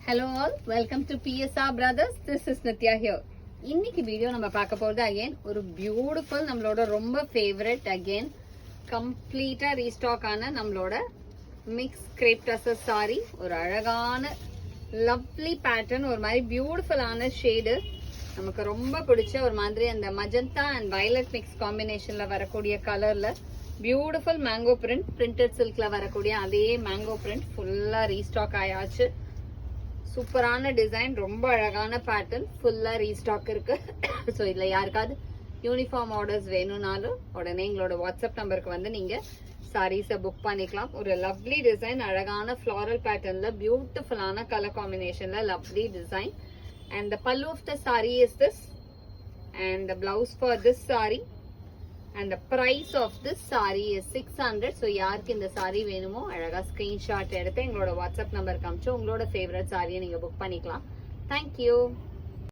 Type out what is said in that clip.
Hello all, welcome to PSR Brothers. This is Nitya here. இன்னைக்கு video நம்ம பார்க்க போறது அகைன் ஒரு பியூட்டிஃபுல் நம்மளோட ரொம்ப ஃபேவரட் அகைன் கம்ப்ளீட்டா ரீஸ்டாக் ஆன நம்மளோட மிக்ஸ் கிரேப் டசர் சாரி. ஒரு அழகான லவ்லி பேட்டர்ன், ஒரு மாதிரி பியூட்டிஃபுல்லான ஷேடு, நமக்கு ரொம்ப பிடிச்ச ஒரு மாதிரி அந்த மஜந்தா அண்ட் வயலட் மிக்ஸ் காம்பினேஷன்ல வரக்கூடிய கலர்ல பியூட்டிஃபுல் மேங்கோ பிரிண்ட், பிரிண்டட் சில்க்ல வரக்கூடிய அதே மேங்கோ பிரிண்ட் ஃபுல்லா ரீஸ்டாக் ஆயாச்சு. சூப்பரான டிசைன், ரொம்ப அழகான பேட்டர்ன், ஃபுல்லா ரீஸ்டாக் இருக்கு. ஸோ இதுல யாருக்காவது யூனிஃபார்ம் ஆர்டர்ஸ் வேணும்னாலும் உடனே எங்களோட வாட்ஸ்அப் நம்பருக்கு வந்து நீங்க சாரீஸை புக் பண்ணிக்கலாம். ஒரு லவ்லி டிசைன், அழகான ஃப்ளாரல் பேட்டர்ன்ல பியூட்டிஃபுல்லான கலர் காம்பினேஷன்ல lovely design. And the pallu of the sari is this and the blouse for this sari and the price of this saree is 600. so யாருக்கு இந்த saree வேணுமோ அழகா ஸ்கிரீன்ஷாட் எடுத்து எங்களோட வாட்ஸ்அப் நம்பருக்கு அனுப்பிச்சு உங்களோட ஃபேவரட் சாரியை நீங்க புக் பண்ணிக்கலாம். Thank you.